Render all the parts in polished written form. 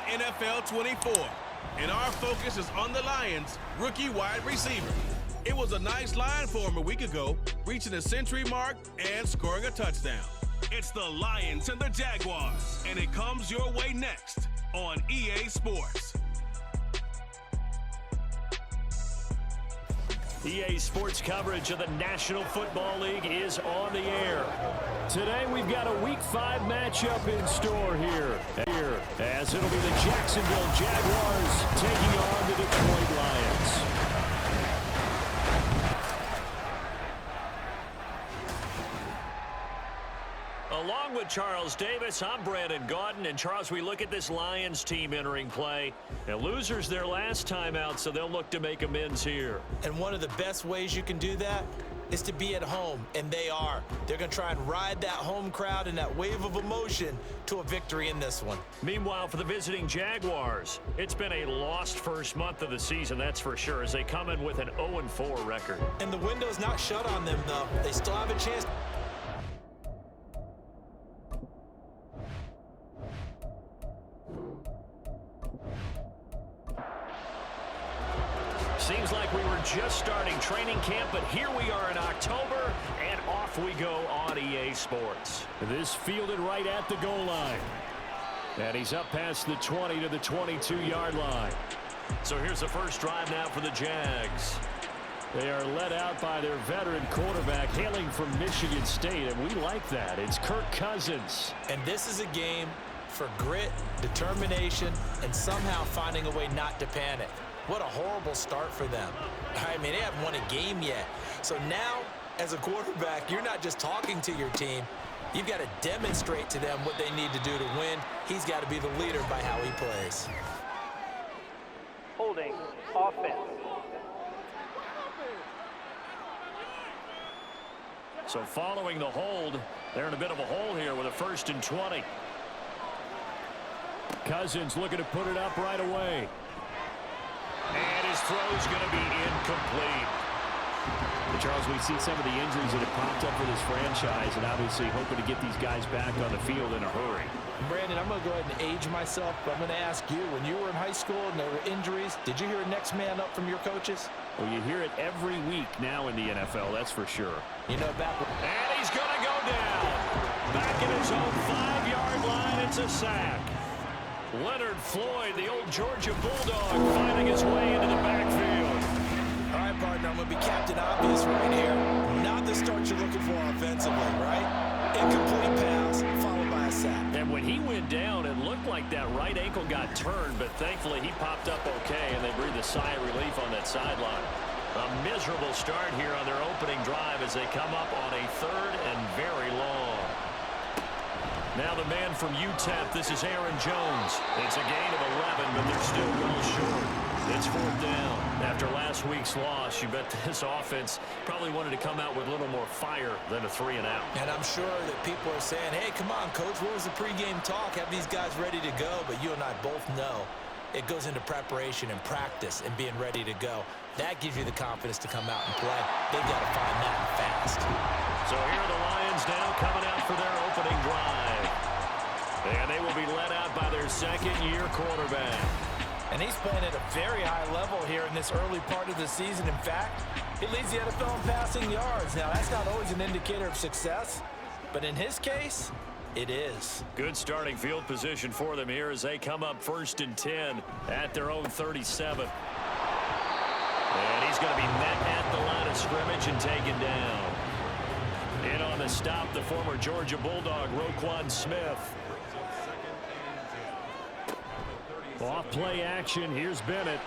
NFL 24. And our focus is on the Lions' rookie wide receiver. It was a nice line for him a week ago, reaching the century mark and scoring a touchdown. It's the Lions and the Jaguars, and it comes your way next on EA Sports. EA Sports coverage of the National Football League is on the air. Today we've got a Week 5 matchup in store here, as it'll be the Jacksonville Jaguars taking on the Detroit Lions. Along with Charles Davis, I'm Brandon Gaudin. And Charles, we look at this Lions team entering play. And losers their last time out, so they'll look to make amends here. And one of the best ways you can do that is to be at home, and they are. They're going to try and ride that home crowd and that wave of emotion to a victory in this one. Meanwhile, for the visiting Jaguars, it's been a lost first month of the season, that's for sure, as they come in with an 0-4 record. And the window's not shut on them, though. They still have a chance. Seems like we were just starting training camp, but here we are in October, and off we go on EA Sports. This fielded right at the goal line. And he's up past the 20 to the 22-yard line. So here's the first drive now for the Jags. They are led out by their veteran quarterback hailing from Michigan State, and we like that. It's Kirk Cousins. And this is a game for grit, determination, and somehow finding a way not to panic. What a horrible start for them. I mean, they haven't won a game yet. So now, as a quarterback, you're not just talking to your team. You've got to demonstrate to them what they need to do to win. He's got to be the leader by how he plays. Holding offense. So following the hold, they're in a bit of a hole here with a 1st and 20. Cousins looking to put it up right away. And his throw's going to be incomplete. And Charles, we see some of the injuries that have popped up for this franchise, and obviously hoping to get these guys back on the field in a hurry. Brandon, I'm going to go ahead and age myself, but I'm going to ask you, when you were in high school and there were injuries, did you hear a next man up from your coaches? Well, you hear it every week now in the NFL, that's for sure. You know, and he's going to go down. Back at his own 5-yard line, it's a sack. Leonard Floyd, the old Georgia Bulldog, finding his way into the backfield. All right, partner, I'm going to be Captain Obvious right here. Not the start you're looking for offensively, right? Incomplete pass, followed by a sack. And when he went down, it looked like that right ankle got turned, but thankfully he popped up okay, and they breathed a sigh of relief on that sideline. A miserable start here on their opening drive as they come up on a 3rd and very long. Now the man from UTEP, this is Aaron Jones. It's a gain of 11, but they're still well short. It's 4th down. After last week's loss, you bet this offense probably wanted to come out with a little more fire than a 3-and-out. And I'm sure that people are saying, hey, come on, Coach, what was the pregame talk? Have these guys ready to go? But you and I both know it goes into preparation and practice and being ready to go. That gives you the confidence to come out and play. They've got to find that fast. So here are the Lions now coming out for their opening drive. And they will be led out by their 2nd-year quarterback. And he's playing at a very high level here in this early part of the season. In fact, he leads the NFL in passing yards. Now, that's not always an indicator of success, but in his case, it is. Good starting field position for them here as they come up 1st and 10 at their own 37. And he's going to be met at the line of scrimmage and taken down. In on the stop, the former Georgia Bulldog, Roquan Smith. Off play action. Here's Bennett.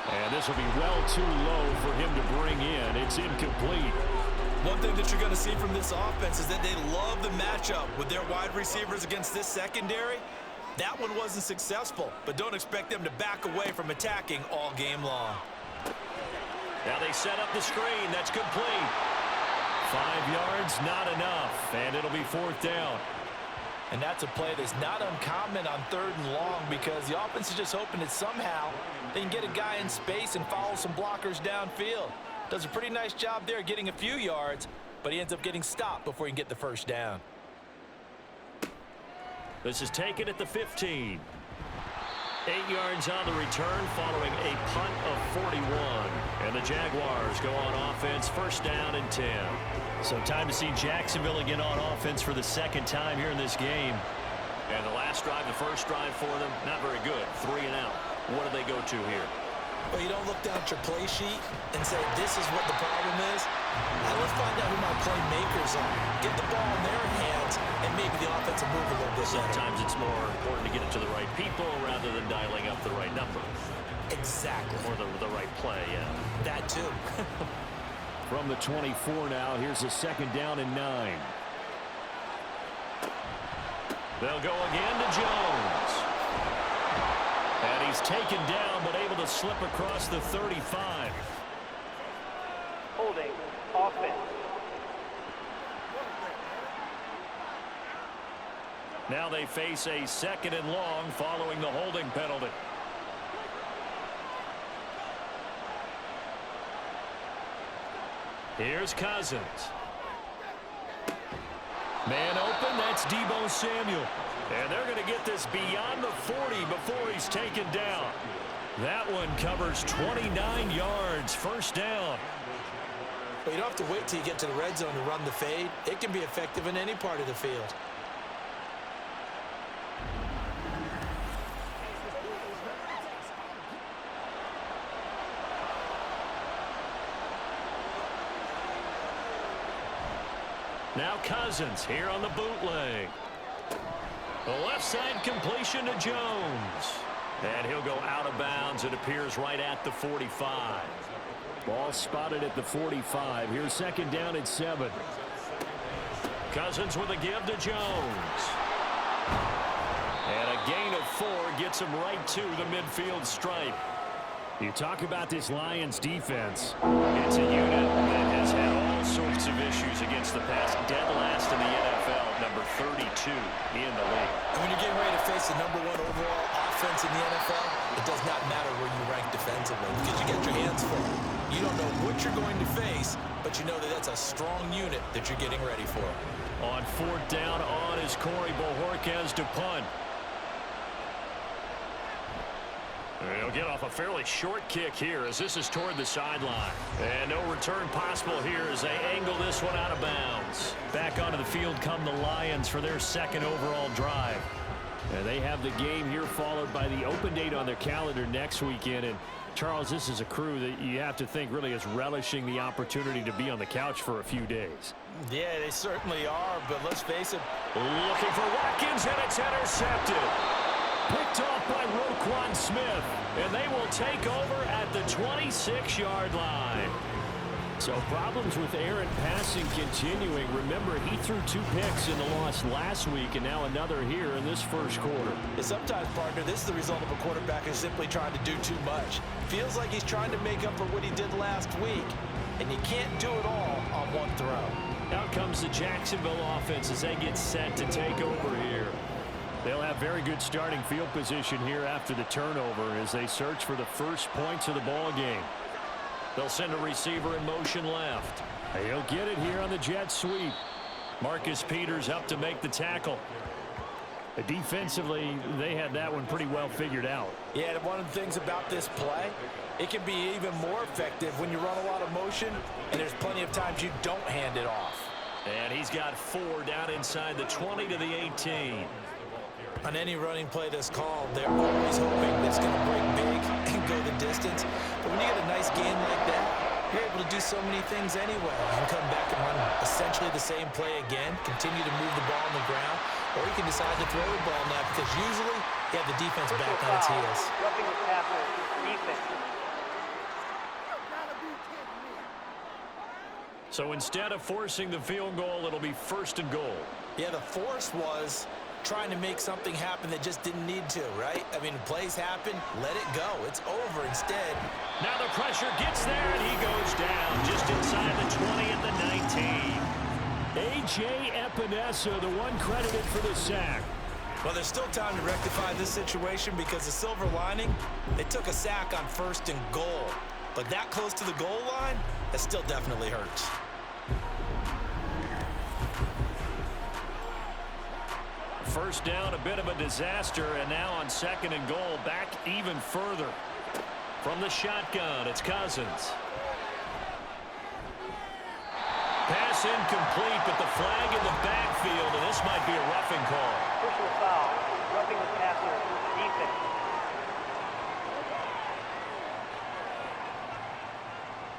And this will be well too low for him to bring in. It's incomplete. One thing that you're going to see from this offense is that they love the matchup with their wide receivers against this secondary. That one wasn't successful, but don't expect them to back away from attacking all game long. Now they set up the screen. That's complete. 5 yards, not enough. And it'll be 4th down. And that's a play that's not uncommon on 3rd and long because the offense is just hoping that somehow they can get a guy in space and follow some blockers downfield. Does a pretty nice job there getting a few yards, but he ends up getting stopped before he can get the 1st down. This is taken at the 15. 8 yards on the return following a punt of 41. And the Jaguars go on offense, first down and 10. So time to see Jacksonville again on offense for the second time here in this game. And the last drive, the first drive for them, not very good. 3 and out. What do they go to here? Well, you don't look down at your play sheet and say, this is what the problem is. Now let's find out who my playmakers are. Get the ball in their hands, and maybe the offense will move a little bit better. Sometimes it's more important to get it to the right people rather than dialing up the right number. Exactly. Or the right play, yeah. That too. From the 24 now, here's a second down and 9. They'll go again to Jones. And he's taken down, but able to slip across the 35. Holding offense. Now they face a second and long following the holding penalty. Here's Cousins. Man open, that's Deebo Samuel. And they're going to get this beyond the 40 before he's taken down. That one covers 29 yards, first down. Well, you don't have to wait till you get to the red zone to run the fade. It can be effective in any part of the field. Now Cousins here on the bootleg. The left side completion to Jones. And he'll go out of bounds. It appears right at the 45. Ball spotted at the 45. Here's second down and 7. Cousins with a give to Jones. And a gain of 4 gets him right to the midfield stripe. You talk about this Lions defense. It's a unit that has had all sorts of issues against the pass. Dead last in the NFL, number 32 in the league. And when you're getting ready to face the #1 overall offense in the NFL, it does not matter where you rank defensively because you get your hands full. You don't know what you're going to face, but you know that that's a strong unit that you're getting ready for. On 4th down on is Corey Bojorquez to punt. He'll get off a fairly short kick here as this is toward the sideline. And no return possible here as they angle this one out of bounds. Back onto the field come the Lions for their second overall drive. And they have the game here followed by the open date on their calendar next weekend. And Charles, this is a crew that you have to think really is relishing the opportunity to be on the couch for a few days. Yeah, they certainly are, but let's face it. Looking for Watkins, and it's intercepted. Picked off by Roquan Smith. And they will take over at the 26-yard line. So problems with Aaron passing continuing. Remember, he threw 2 picks in the loss last week and now another here in this first quarter. And sometimes, partner, this is the result of a quarterback who's simply trying to do too much. Feels like he's trying to make up for what he did last week. And you can't do it all on one throw. Out comes the Jacksonville offense as they get set to take over here. They'll have very good starting field position here after the turnover as they search for the first points of the ball game. They'll send a receiver in motion left. He'll get it here on the jet sweep. Marcus Peters up to make the tackle. Defensively, they had that one pretty well figured out. Yeah, and one of the things about this play, it can be even more effective when you run a lot of motion, and there's plenty of times you don't hand it off. And he's got 4 down inside the 20 to the 18. On any running play that's called, they're always hoping it's going to break big and go the distance. But when you get a nice game like that, you're able to do so many things anyway. You can come back and run essentially the same play again, continue to move the ball on the ground, or you can decide to throw the ball now because usually you have the defense back on its heels. Roughing the passer, defense. So instead of forcing the field goal, it'll be 1st and goal. Yeah, the force was trying to make something happen that just didn't need to, right? I mean, plays happen, let it go. It's over instead. Now the pressure gets there, and he goes down just inside the 20 at the 19. A.J. Epinesa, the one credited for the sack. Well, there's still time to rectify this situation because the silver lining, they took a sack on 1st and goal. But that close to the goal line, that still definitely hurts. First down, a bit of a disaster, and now on 2nd and goal, back even further. From the shotgun, it's Cousins. Pass incomplete, but the flag in the backfield, and this might be a roughing call. Personal foul. Roughing the passer. Defense.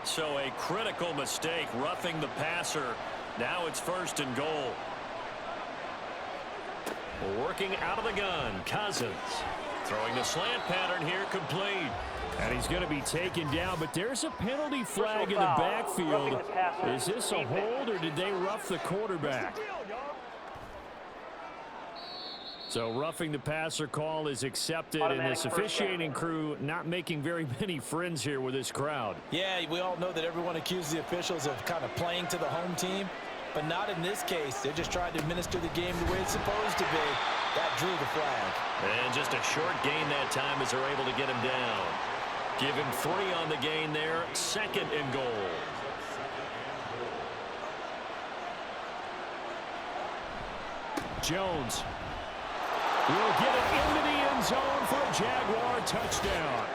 So a critical mistake, roughing the passer. Now it's 1st and goal. Working out of the gun, Cousins. Throwing the slant pattern here, complete. And he's going to be taken down, but there's a penalty flag in the backfield. Is this a hold, or did they rough the quarterback? So roughing the passer call is accepted, and this officiating crew not making very many friends here with this crowd. Yeah, we all know that everyone accuses the officials of kind of playing to the home team, but not in this case. They're just trying to administer the game the way it's supposed to be. That drew the flag. And just a short gain that time as they're able to get him down. Give him 3 on the gain there, 2nd and goal. Jones will get it into the end zone for a Jaguar touchdown.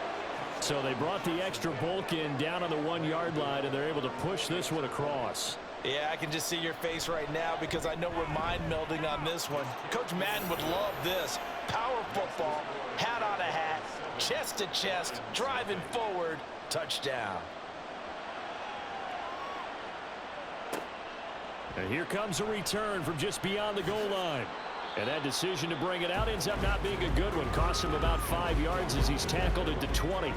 So they brought the extra bulk in down on the 1-yard line, and they're able to push this one across. Yeah, I can just see your face right now because I know we're mind melding on this one. Coach Madden would love this. Power football, hat on a hat, chest to chest, driving forward, touchdown. And here comes a return from just beyond the goal line. And that decision to bring it out ends up not being a good one. Cost him about 5 yards as he's tackled at the 20.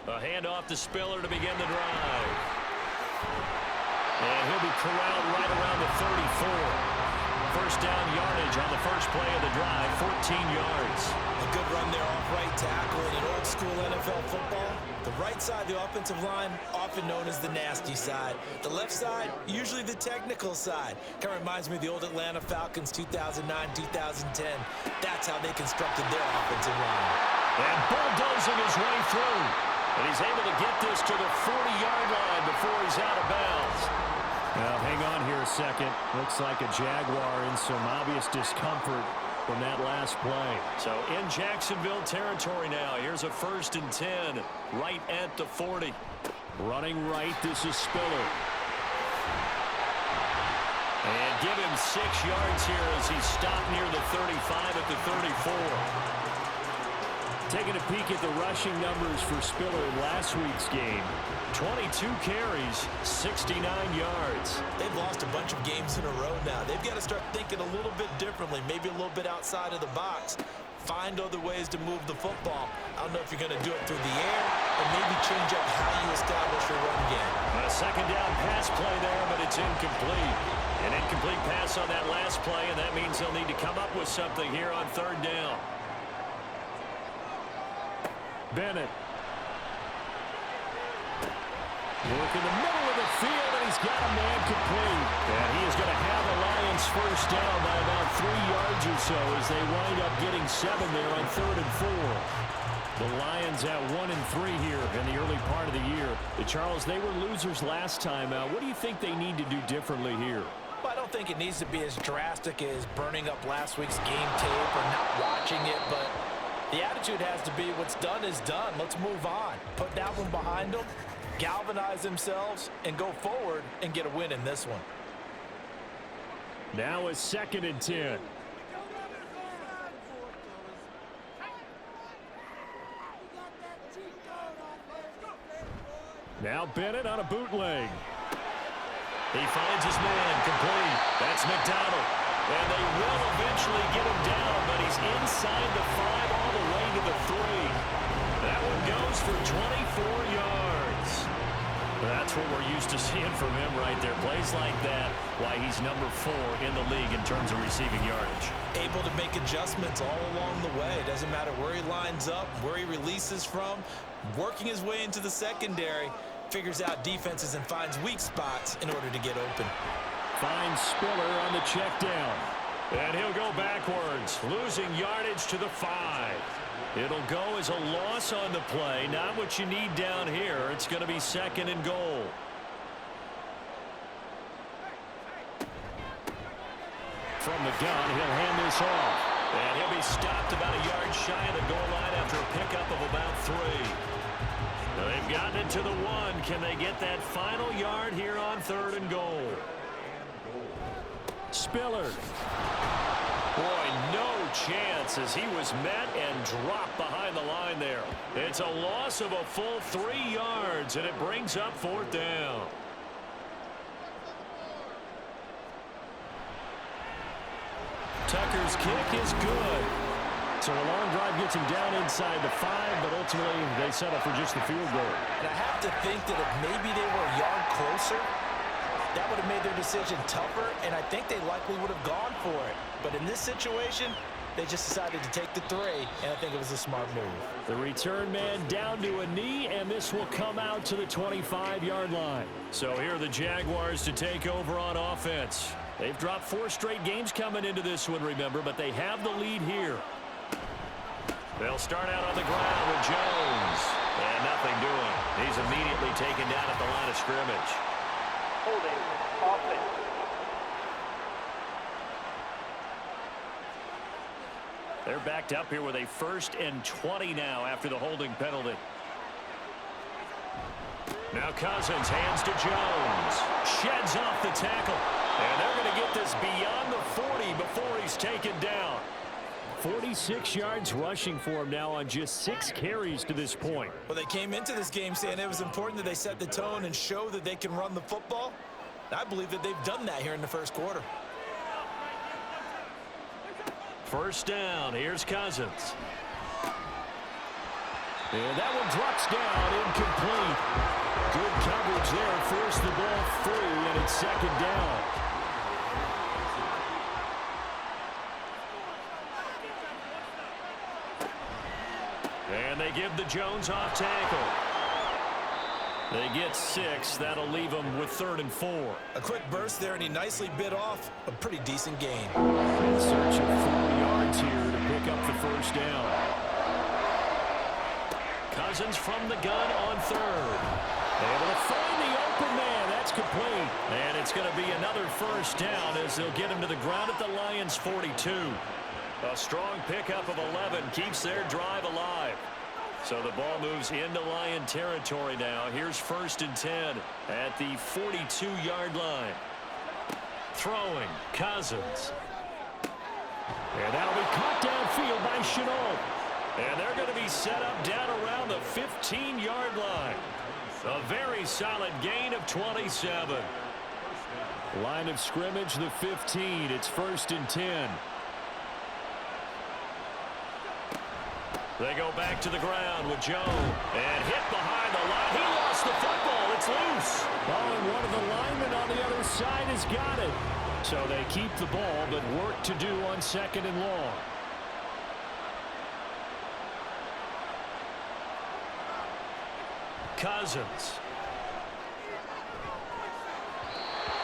A handoff to Spiller to begin the drive. And he'll be corralled right around the 34. First down yardage on the first play of the drive, 14 yards. A good run there off right tackle in an old school NFL football. The right side of the offensive line, often known as the nasty side. The left side, usually the technical side. Kind of reminds me of the old Atlanta Falcons 2009-2010. That's how they constructed their offensive line. And bulldozing his way through. And he's able to get this to the 40-yard line before he's out of bounds. Well, hang on here a second. Looks like a Jaguar in some obvious discomfort from that last play. So in Jacksonville territory now. Here's a 1st and 10 right at the 40. Running right, this is Spiller. And give him 6 yards here as he's stopped near the 35 at the 34. Taking a peek at the rushing numbers for Spiller in last week's game. 22 carries, 69 yards. They've lost a bunch of games in a row now. They've got to start thinking a little bit differently, maybe a little bit outside of the box. Find other ways to move the football. I don't know if you're going to do it through the air or maybe change up how you establish your run game. A 2nd down pass play there, but it's incomplete. An incomplete pass on that last play, and that means they'll need to come up with something here on 3rd down. Bennett. Work in the middle of the field, and he's got a man complete. And he is going to have the Lions first down by about 3 yards or so as they wind up getting 7 there on 3rd and 4. The Lions at 1-3 here in the early part of the year. Charles, they were losers last time out. What do you think they need to do differently here? Well, I don't think it needs to be as drastic as burning up last week's game tape or not watching it, but the attitude has to be what's done is done. Let's move on. Put that one behind them, galvanize themselves, and go forward and get a win in this one. Now it's 2nd and 10. Now Bennett on a bootleg. He finds his man, complete. That's McDonald. And they will eventually get him down, but he's inside the 5 all the way to the 3. That one goes for 24 yards. That's what we're used to seeing from him right there. Plays like that, why he's number 4 in the league in terms of receiving yardage. Able to make adjustments all along the way. Doesn't matter where he lines up, where he releases from. Working his way into the secondary. Figures out defenses and finds weak spots in order to get open. Finds Spiller on the check down. And he'll go backwards, losing yardage to the 5. It'll go as a loss on the play. Not what you need down here. It's going to be 2nd and goal. From the gun, he'll hand this off. And he'll be stopped about a yard shy of the goal line after a pickup of about 3. They've gotten it to the 1. Can they get that final yard here on 3rd and goal? Spiller. Boy, no chance as he was met and dropped behind the line there. It's a loss of a full 3 yards, and it brings up 4th down. Tucker's kick is good. So a long drive gets him down inside the 5, but ultimately they settle for just the field goal. And I have to think that if maybe they were a yard closer, that would have made their decision tougher, and I think they likely would have gone for it. But in this situation, they just decided to take the 3, and I think it was a smart move. The return man down to a knee, and this will come out to the 25-yard line. So here are the Jaguars to take over on offense. They've dropped 4 straight games coming into this one, remember, but they have the lead here. They'll start out on the ground with Jones. And nothing doing. He's immediately taken down at the line of scrimmage. Holding offense. They're backed up here with a 1st and 20 now after the holding penalty. Now Cousins hands to Jones. Sheds off the tackle. And they're going to get this beyond the 40 before he's taken down. 46 yards rushing for him now on just 6 carries to this point. Well, they came into this game saying it was important that they set the tone and show that they can run the football. I believe that they've done that here in the first quarter. 1st down. Here's Cousins. And that one drops down, incomplete. Good coverage there, forced the ball free, and it's 2nd down. And they give the Jones off tackle. They get 6. That'll leave them with 3rd and 4. A quick burst there, and he nicely bit off a pretty decent gain. In search of 4 yards here to pick up the 1st down. Cousins from the gun on 3rd. Able to find the open man. That's complete. And it's going to be another 1st down as they'll get him to the ground at the Lions' 42. A strong pickup of 11 keeps their drive alive. So the ball moves into Lion territory now. Here's 1st and 10 at the 42-yard line. Throwing, Cousins. And that'll be caught downfield by Chenault. And they're going to be set up down around the 15-yard line. A very solid gain of 27. Line of scrimmage, the 15. It's 1st and 10. They go back to the ground with Joe. And hit behind the line. He lost the football. It's loose. Oh, and one of the linemen on the other side has got it. So they keep the ball, but work to do on 2nd and long. Cousins.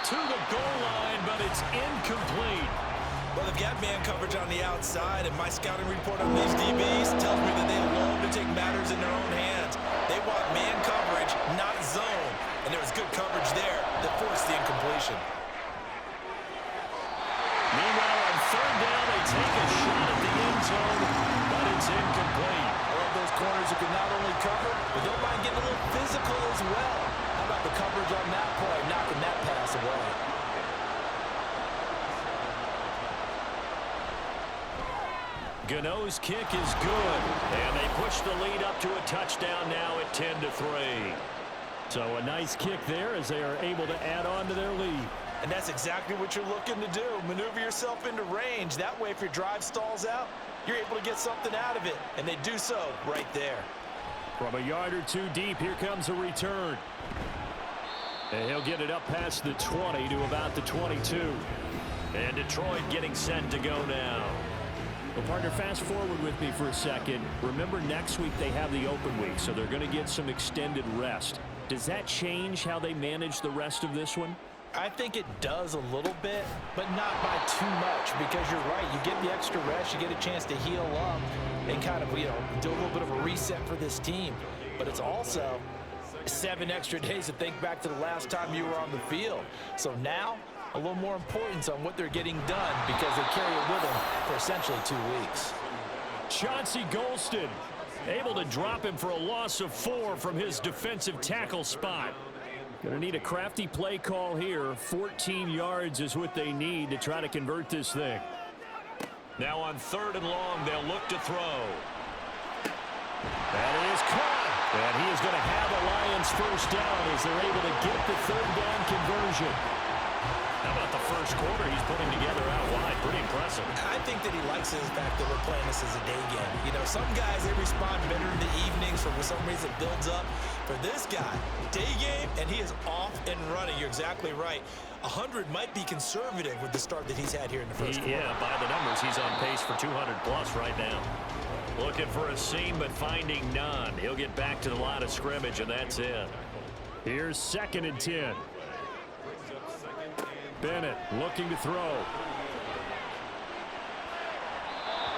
To the goal line, but it's incomplete. Well, they've got man coverage on the outside, and my scouting report on these DBs tells me that they love to take matters in their own hands. They want man coverage, not zone. And there was good coverage there that forced the incompletion. Meanwhile, on 3rd down, they take a shot at the end zone, but it's incomplete. I love those corners who can not only cover, but don't mind getting a little physical as well. How about the coverage on that play, knocking that pass away? Gano's kick is good, and they push the lead up to a touchdown now at 10-3. So a nice kick there as they are able to add on to their lead. And that's exactly what you're looking to do. Maneuver yourself into range. That way, if your drive stalls out, you're able to get something out of it. And they do so right there. From a yard or 2 deep, here comes a return. And he'll get it up past the 20 to about the 22. And Detroit getting set to go now. Well, partner, fast forward with me for a second. Remember, next week they have the open week, so they're going to get some extended rest. Does that change how they manage the rest of this one? I think it does a little bit, but not by too much, because you're right. You get the extra rest, you get a chance to heal up and kind of, do a little bit of a reset for this team. But it's also 7 extra days to think back to the last time you were on the field. So now, a little more importance on what they're getting done because they carry it with them for essentially 2 weeks. Chauncey Golston able to drop him for a loss of 4 from his defensive tackle spot. Going to need a crafty play call here. 14 yards is what they need to try to convert this thing. Now on 3rd and long, they'll look to throw. That is caught. And he is going to have a Lions first down as they're able to get the 3rd down conversion. How about the first quarter he's putting together out wide? Pretty impressive. I think that he likes the fact that we're playing this as a day game. You know, some guys, they respond better in the evenings for some reason it builds up. For this guy, day game, and he is off and running. You're exactly right. 100 might be conservative with the start that he's had here in the first quarter. Yeah, by the numbers, he's on pace for 200-plus right now. Looking for a seam, but finding none. He'll get back to the line of scrimmage, and that's it. Here's 2nd and 10. Bennett looking to throw.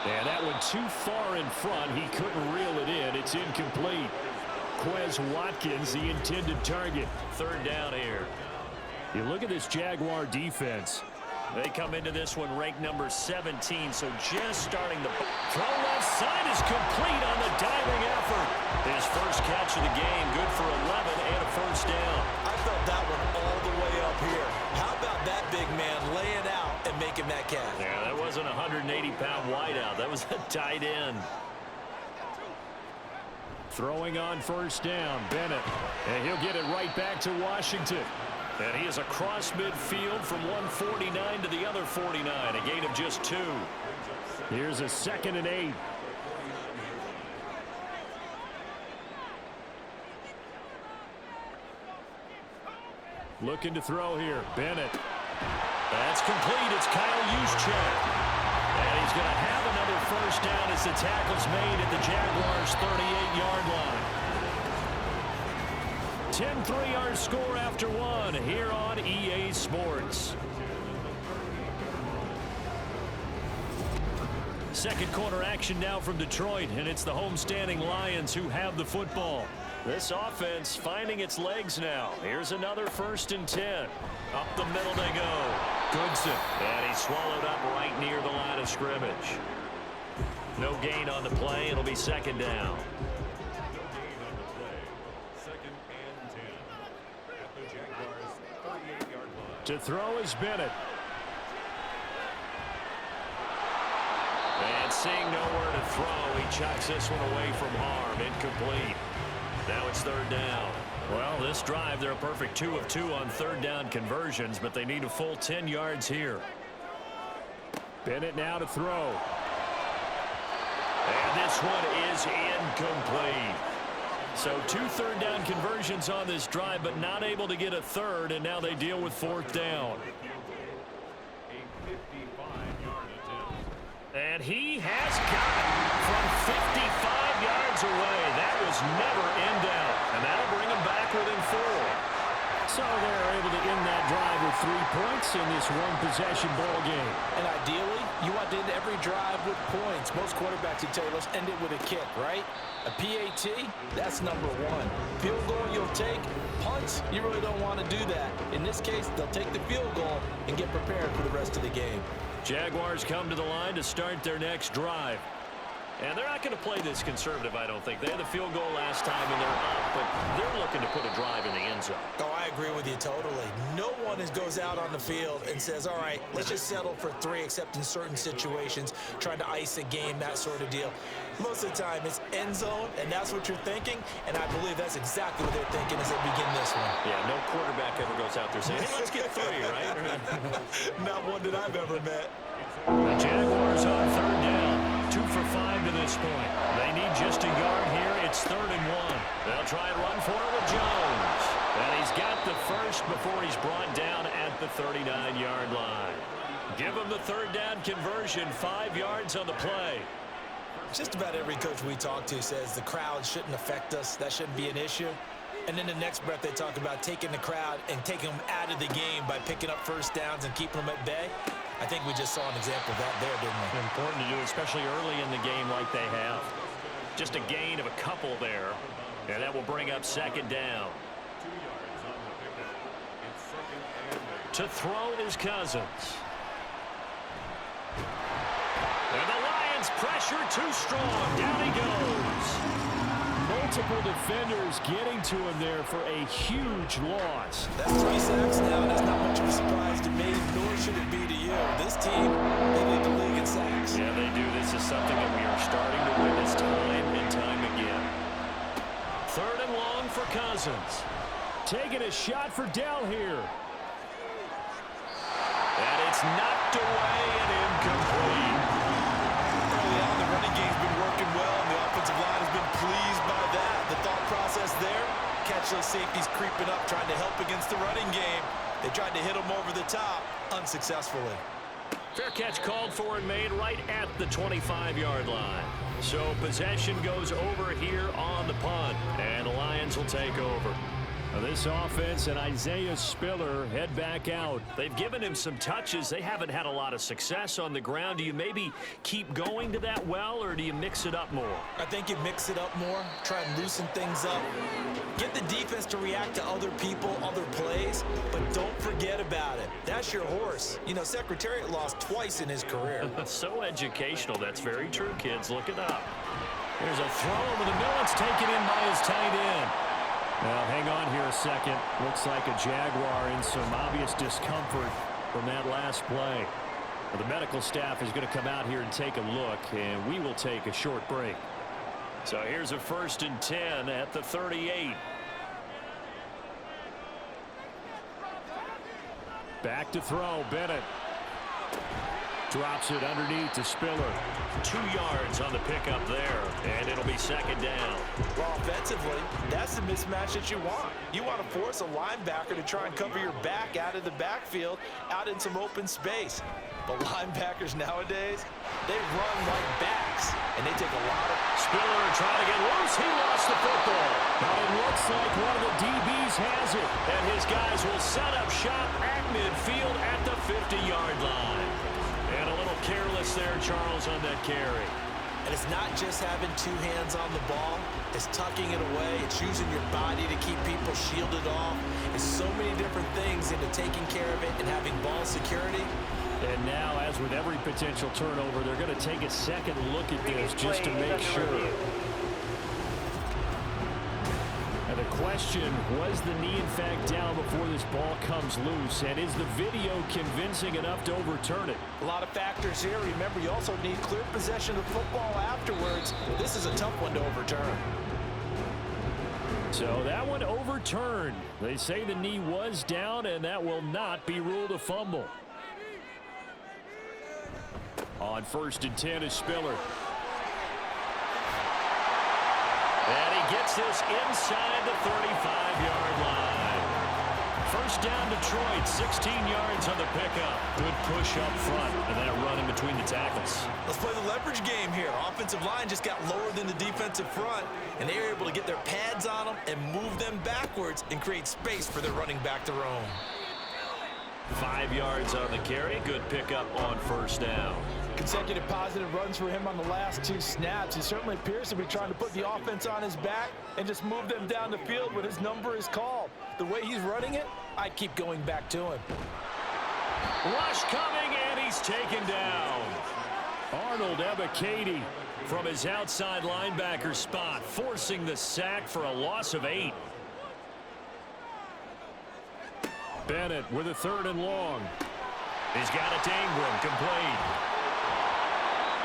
And that one too far in front. He couldn't reel it in. It's incomplete. Quez Watkins, the intended target. 3rd down here. You look at this Jaguar defense. They come into this one ranked number 17, so just starting the throw left side is complete on the diving effort. His first catch of the game, good for 11 and a first down. I felt that one all the way up here. How about that big man laying out and making that catch? Yeah, that wasn't a 180-pound wideout. That was a tight end. Throwing on first down, Bennett. And he'll get it right back to Washington. And he is across midfield from 149 to the other 49, a gain of just 2. Here's a 2nd and 8. Looking to throw here, Bennett. That's complete. It's Kyle Juszczyk. And he's going to have another first down as the tackle's made at the Jaguars' 38-yard line. 10-3 our score after 1 here on EA Sports. Second quarter action now from Detroit, and it's the homestanding Lions who have the football. This offense finding its legs now. Here's another 1st and 10. Up the middle they go. Goodson. And he's swallowed up right near the line of scrimmage. No gain on the play. It'll be 2nd down. To throw is Bennett. And seeing nowhere to throw, he chucks this one away from harm. Incomplete. Now it's 3rd down. Well, this drive, they're a perfect 2 of 2 on 3rd down conversions, but they need a full 10 yards here. Bennett now to throw. And this one is incomplete. So 2 3rd down conversions on this drive, but not able to get a 3rd, and now they deal with 4th down. And he has got it from 55 yards away. That was never in doubt, and that'll bring him back within 4. So they're able to end that drive with 3 points in this one-possession ball game. And ideally, you want to end every drive with points. Most quarterbacks would tell you, let's end it with a kick, right? A PAT, that's number 1. Field goal you'll take. Punts, you really don't want to do that. In this case, they'll take the field goal and get prepared for the rest of the game. Jaguars come to the line to start their next drive. And they're not going to play this conservative, I don't think. They had the field goal last time, and they're up, but they're looking to put a drive in the end zone. Oh, I agree with you totally. No one goes out on the field and says, all right, let's just settle for 3, except in certain situations, trying to ice a game, that sort of deal. Most of the time, it's end zone, and that's what you're thinking, and I believe that's exactly what they're thinking as they begin this one. Yeah, no quarterback ever goes out there saying, hey, let's get 3, right? Not one that I've ever met. The Jaguars on 3rd down. 2 for 5 to this point. They need just a yard here. It's 3rd and 1. They'll try and run for it with Jones. And he's got the first before he's brought down at the 39-yard line. Give him the 3rd down conversion. 5 yards on the play. Just about every coach we talk to says the crowd shouldn't affect us. That shouldn't be an issue. And then the next breath they talk about taking the crowd and taking them out of the game by picking up first downs and keeping them at bay. I think we just saw an example of that there, didn't we? Important to do, especially early in the game like they have. Just a gain of a couple there, and that will bring up 2nd down. To throw is Cousins. And the Lions pressure too strong. Down he goes. Multiple defenders getting to him there for a huge loss. That's 3 sacks now, and that's not much of a surprise to me, nor should it be to you. This team, they lead the league in sacks. Yeah, they do. This is something that we are starting to witness time and time again. 3rd and long for Cousins. Taking a shot for Dell here. And it's knocked away and incomplete. Early on, the running game's been working well, and the offensive line has been pleased by that. The thought process there, catch those safeties creeping up, trying to help against the running game. They tried to hit them over the top, unsuccessfully. Fair catch called for and made right at the 25-yard line. So possession goes over here on the punt, and the Lions will take over. Now this offense and Isaiah Spiller head back out. They've given him some touches. They haven't had a lot of success on the ground. Do you maybe keep going to that well, or do you mix it up more? I think you mix it up more, try and loosen things up. Get the defense to react to other people, other plays, but don't forget about it. That's your horse. You know, Secretariat lost twice in his career. So educational. That's very true, kids. Look it up. There's a throw over the middle. It's taken in by his tight end. Now, hang on here a second. Looks like a Jaguar in some obvious discomfort from that last play. Well, the medical staff is going to come out here and take a look, and we will take a short break. So here's a 1st and 10 at the 38. Back to throw, Bennett. Drops it underneath to Spiller. 2 yards on the pickup there, and it'll be 2nd down. Well, offensively, that's the mismatch that you want. You want to force a linebacker to try and cover your back out of the backfield, out in some open space. But linebackers nowadays, they run like backs, and they take a lot of... Spiller trying to get loose. He lost the football. Now it looks like one of the DBs has it. And his guys will set up shop at midfield at the 50-yard line. And a little careless there, Charles, on that carry. And it's not just having 2 hands on the ball. It's tucking it away. It's using your body to keep people shielded off. It's so many different things into taking care of it and having ball security. And now, as with every potential turnover, they're going to take a second look at this just to make sure. And the question, was the knee in fact down before this ball comes loose? And is the video convincing enough to overturn it? A lot of factors here. Remember, you also need clear possession of football afterwards. This is a tough one to overturn. So that one overturned. They say the knee was down, and that will not be ruled a fumble. On 1st and 10 is Spiller. And he gets this inside the 35-yard line. 1st down, Detroit, 16 yards on the pickup. Good push up front, and then a run in between the tackles. Let's play the leverage game here. Offensive line just got lower than the defensive front, and they were able to get their pads on them and move them backwards and create space for their running back to roam. 5 yards on the carry. Good pickup on 1st down. Consecutive positive runs for him on the last 2 snaps. He certainly appears to be trying to put the offense on his back and just move them down the field when his number is called. The way he's running it, I keep going back to him. Rush coming, and he's taken down. Arnold Ebiketie From his outside linebacker spot, forcing the sack for a loss of 8. Bennett with a 3rd and long. He's got it to Ingram, complete.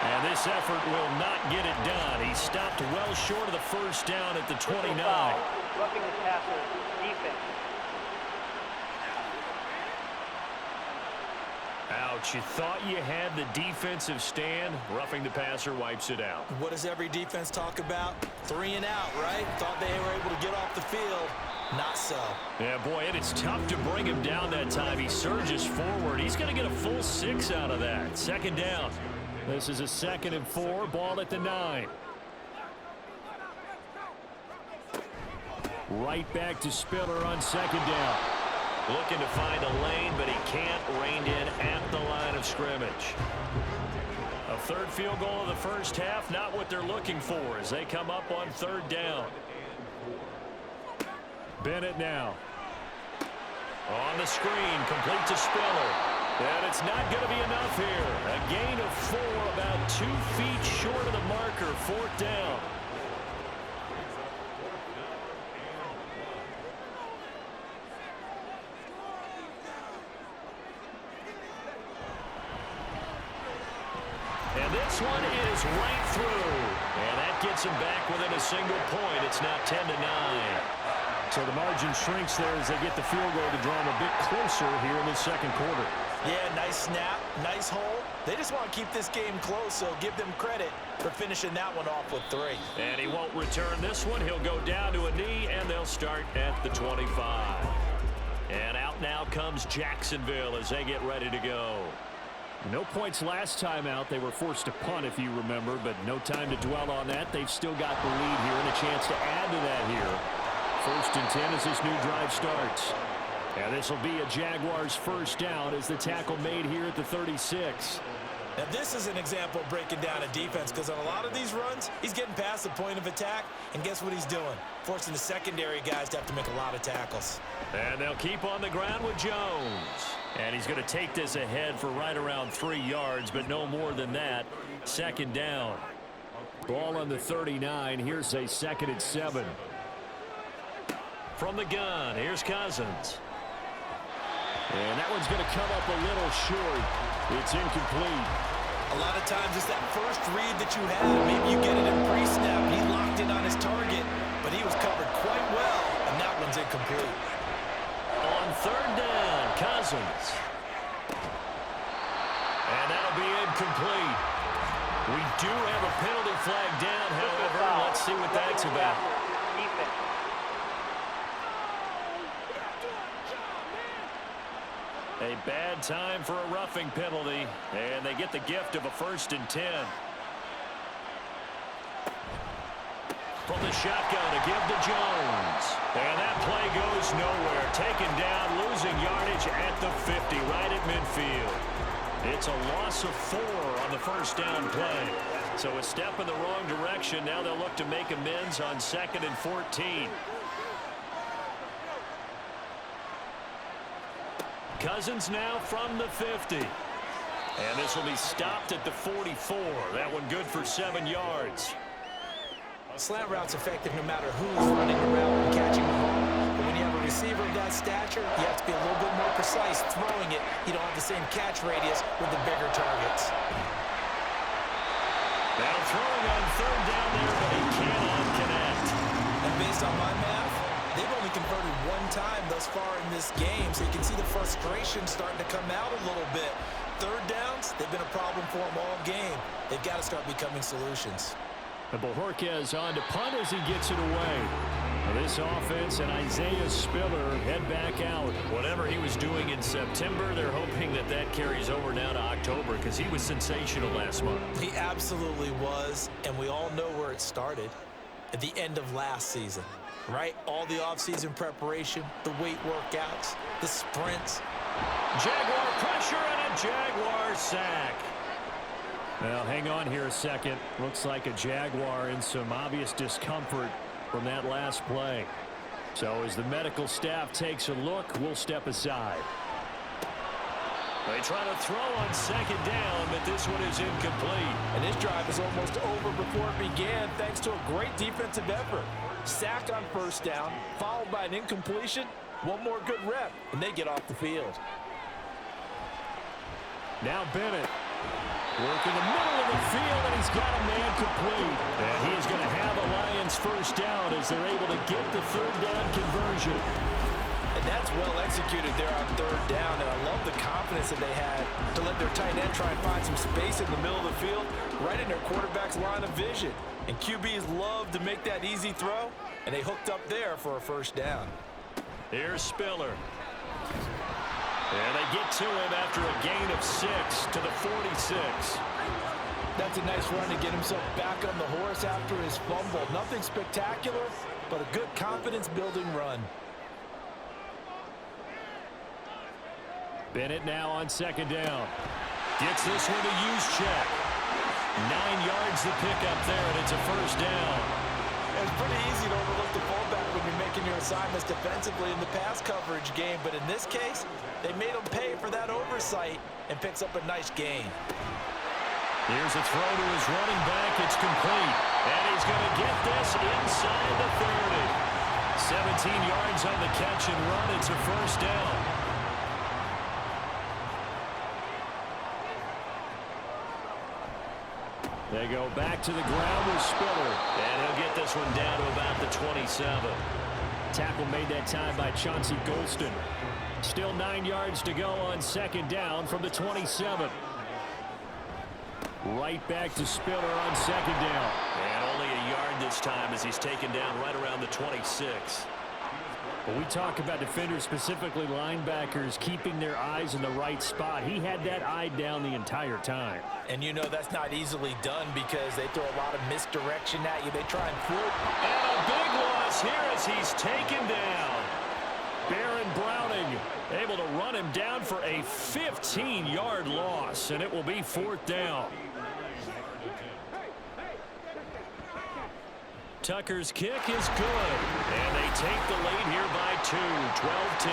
And this effort will not get it done. He stopped well short of the 1st down at the 29. Roughing the passer, defense. Ouch, you thought you had the defensive stand. Roughing the passer wipes it out. What does every defense talk about? 3 and out, right? Thought they were able to get off the field. Not so. Yeah, boy, it is tough to bring him down that time. He surges forward. He's going to get a full 6 out of that. 2nd down. This is a 2nd and 4, ball at the 9. Right back to Spiller on 2nd down. Looking to find a lane, but he can't. Reined in at the line of scrimmage. A 3rd field goal of the 1st half, not what they're looking for as they come up on 3rd down. Bennett now. On the screen, complete to Spiller. And it's not going to be enough here. A gain of 4, about 2 feet short of the marker, 4th down. And this one is right through. And that gets him back within a single point. It's now 10-9. So the margin shrinks there as they get the field goal to draw them a bit closer here in the second quarter. Yeah, nice snap, nice hole. They just want to keep this game close, so give them credit for finishing that one off with 3. And he won't return this one. He'll go down to a knee, and they'll start at the 25. And out now comes Jacksonville as they get ready to go. No points last time out. They were forced to punt, if you remember, but no time to dwell on that. They've still got the lead here and a chance to add to that here. 1st and 10 as this new drive starts. And this will be a Jaguars first down as the tackle made here at the 36. Now, this is an example of breaking down a defense because on a lot of these runs, he's getting past the point of attack, and guess what he's doing? Forcing the secondary guys to have to make a lot of tackles. And they'll keep on the ground with Jones. And he's going to take this ahead for right around 3 yards, but no more than that. 2nd down. Ball on the 39. Here's a 2nd and 7. From the gun, here's Cousins. And that one's going to come up a little short. It's incomplete. A lot of times it's that first read that you have. Maybe you get it in pre-snap. He locked in on his target, but he was covered quite well, and that one's incomplete. On 3rd down, Cousins. And that'll be incomplete. We do have a penalty flag down, however. Let's see what that's about. A bad time for a roughing penalty, and they get the gift of a 1st and 10. From the shotgun to give to Jones. And that play goes nowhere. Taken down, losing yardage at the 50, right at midfield. It's a loss of 4 on the 1st down play. So a step in the wrong direction. Now they'll look to make amends on 2nd and 14. Cousins now from the 50. And this will be stopped at the 44. That one good for 7 yards. Slant route's effective no matter who's running around and catching the ball. But when you have a receiver of that stature, you have to be a little bit more precise throwing it. You don't have the same catch radius with the bigger targets. Now throwing on 3rd down there, but he cannot connect. And based on my math, they've only converted 1 time thus far in this game, so you can see the frustration starting to come out a little bit. 3rd downs, they've been a problem for them all game. They've got to start becoming solutions. And Bojorquez on to punt as he gets it away. This offense and Isaiah Spiller head back out. Whatever he was doing in September, they're hoping that that carries over now to October because he was sensational last month. He absolutely was, and we all know where it started. At the end of last season, right? All the offseason preparation, the weight workouts, the sprints. Jaguar pressure and a Jaguar sack. Well, hang on here a second. Looks like a Jaguar in some obvious discomfort from that last play. So as the medical staff takes a look, we'll step aside. They try to throw on 2nd down, but this one is incomplete. And this drive is almost over before it began thanks to a great defensive effort. Sack on 1st down, followed by an incompletion. One more good rep, and they get off the field. Now Bennett. Work in the middle of the field, and he's got a man complete. And he is going to have a Lions first down as they're able to get the 3rd down conversion. And that's well executed there on 3rd down, and I love the confidence that they had to let their tight end try and find some space in the middle of the field, right in their quarterback's line of vision. And QBs love to make that easy throw, and they hooked up there for a 1st down. Here's Spiller. And they get to him after a gain of 6 to the 46. That's a nice run to get himself back on the horse after his fumble. Nothing spectacular, but a good confidence-building run. Bennett now on 2nd down. Gets this one to use check. 9 yards to pick up there, and it's a 1st down. And it's pretty easy to overlook the fullback when you're making your assignments defensively in the pass coverage game, but in this case, they made him pay for that oversight and picks up a nice gain. Here's a throw to his running back. It's complete. And he's going to get this inside the 30. 17 yards on the catch and run. It's a first down. They go back to the ground with Spiller. And he'll get this one down to about the 27. Tackle made that time by Chauncey Golston. Still 9 yards to go on second down from the 27. Right back to Spiller on second down. And only a yard this time as he's taken down right around the 26. When we talk about defenders, specifically linebackers, keeping their eyes in the right spot, he had that eye down the entire time. And you know that's not easily done because they throw a lot of misdirection at you. They try and fool. And a big loss here as he's taken down. Baron Browning able to run him down for a 15-yard loss, and it will be fourth down. Tucker's kick is good. And they take the lead here by 2, 12-10.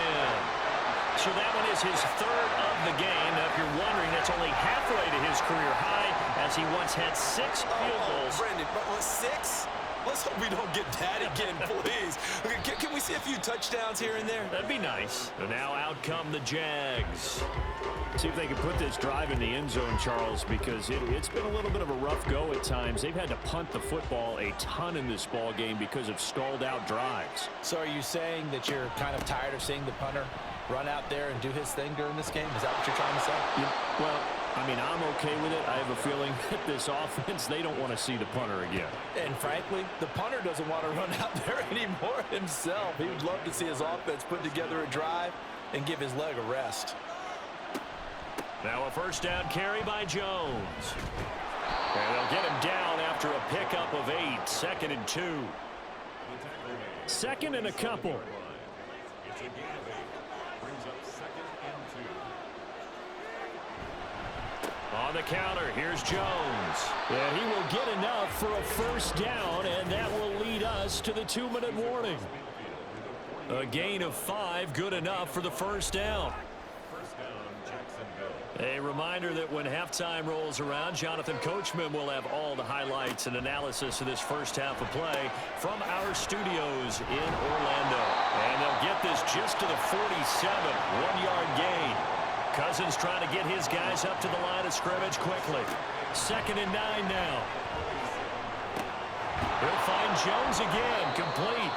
So that one is his third of the game. Now, if you're wondering, that's only halfway to his career high as he once had 6 field goals. Brandon, but was 6? Let's hope we don't get that again, please. Can we see a few touchdowns here and there? That'd be nice. And now out come the Jags. See if they can put this drive in the end zone, Charles, because it's been a little bit of a rough go at times. They've had to punt the football a ton in this ball game because of stalled out drives. So are you saying that you're kind of tired of seeing the punter run out there and do his thing during this game? Is that what you're trying to say? Well, I mean, I'm okay with it. I have a feeling that this offense, they don't want to see the punter again. And frankly, the punter doesn't want to run out there anymore himself. He would love to see his offense put together a drive and give his leg a rest. Now a first down carry by Jones. And they'll get him down after a pickup of 8. 2nd and 2. Second and a couple. On the counter, here's Jones. And he will get enough for a first down, and that will lead us to the 2-minute warning. A gain of 5, good enough for the first down. A reminder that when halftime rolls around, Jonathan Coachman will have all the highlights and analysis of this first half of play from our studios in Orlando. And they'll get this just to the 47, 1-yard gain. Cousins trying to get his guys up to the line of scrimmage quickly. 2nd and 9 now. He'll find Jones again, complete.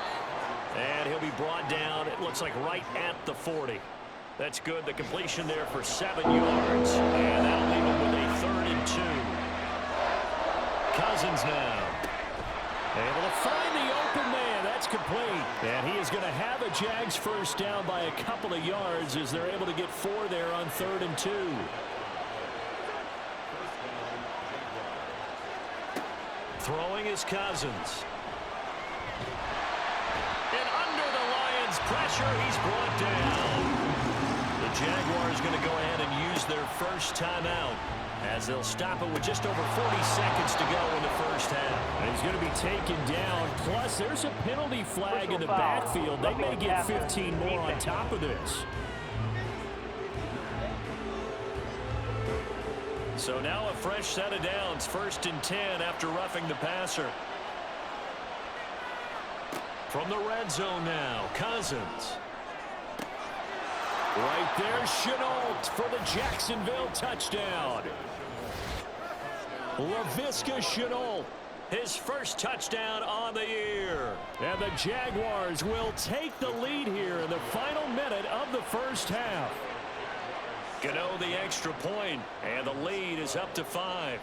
And he'll be brought down, it looks like right at the 40. That's good. The completion there for 7 yards. And that'll leave him with a 3rd and 2. Cousins now. Able to find the open man. That's complete. And he is going to have a Jags first down by a couple of yards as they're able to get 4 there on 3rd and 2. Throwing is Cousins. And under the Lions' pressure, he's brought down. The Jaguars going to go ahead and use their first timeout as they'll stop it with just over 40 seconds to go in the first half. And he's going to be taken down. Plus, there's a penalty flag in the backfield. They may get 15 more on top of this. So now a fresh set of downs. 1st and 10 after roughing the passer. From the red zone now, Cousins. Right there, Chenault for the Jacksonville touchdown. Laviska Chenault, his first touchdown on the year. And the Jaguars will take the lead here in the final minute of the first half. Gano the extra point, and the lead is up to 5.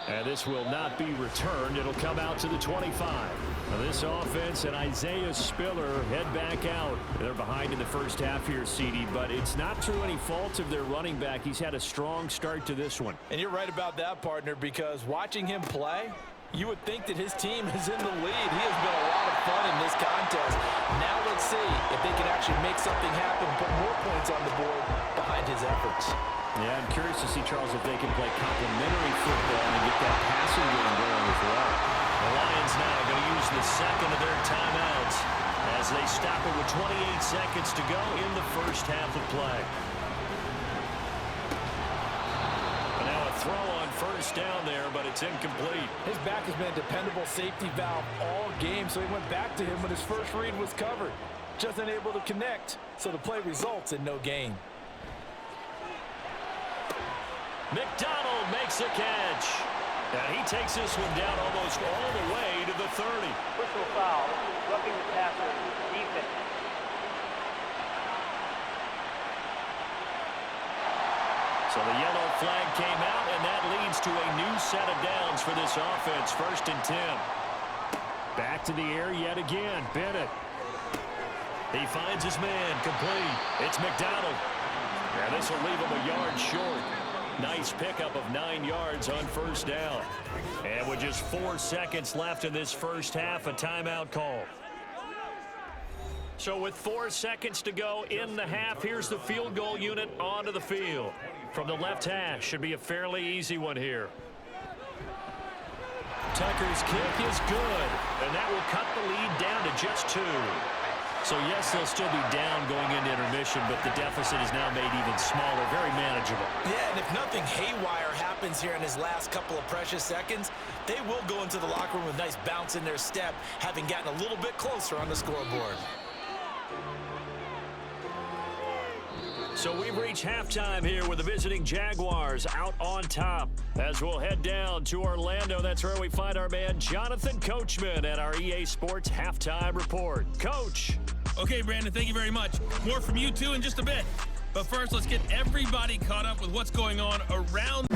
And this will not be returned. It'll come out to the 25. Now this offense and Isaiah Spiller head back out. They're behind in the first half here, CD, but it's not through any fault of their running back. He's had a strong start to this one. And you're right about that, partner, because watching him play, You would think that his team is in the lead. He has been a lot of fun in this contest. Now let's see if they can actually make something happen, put more points on the board behind his efforts. Yeah, I'm curious to see, Charles, if they can play complementary football and get that passing game going as well. The Lions now going to use the second of their timeouts as they stop it with 28 seconds to go in the first half of play. And now a throw on first down there, but it's incomplete. His back has been a dependable safety valve all game, so he went back to him when his first read was covered. Just unable to connect, so the play results in no gain. McDonald makes a catch. And he takes this one down almost all the way to the 30. Personal foul, roughing the passer, defense. So the yellow flag came out, and that leads to a new set of downs for this offense. 1st and 10. Back to the air yet again. Bennett. He finds his man, complete. It's McDonald. And this will leave him a yard short. Nice pickup of 9 yards on first down. And with just 4 seconds left in this first half, a timeout call. So with 4 seconds to go in the half, here's the field goal unit onto the field. From the left hash, should be a fairly easy one here. Tucker's kick is good, and that will cut the lead down to just 2. So, yes, they'll still be down going into intermission, but the deficit is now made even smaller, very manageable. Yeah, and if nothing haywire happens here in his last couple of precious seconds, they will go into the locker room with a nice bounce in their step, having gotten a little bit closer on the scoreboard. So we've reached halftime here with the visiting Jaguars out on top. As we'll head down to Orlando, that's where we find our man Jonathan Coachman at our EA Sports Halftime Report. Coach. Okay, Brandon, thank you very much. More from you two in just a bit. But first, let's get everybody caught up with what's going on around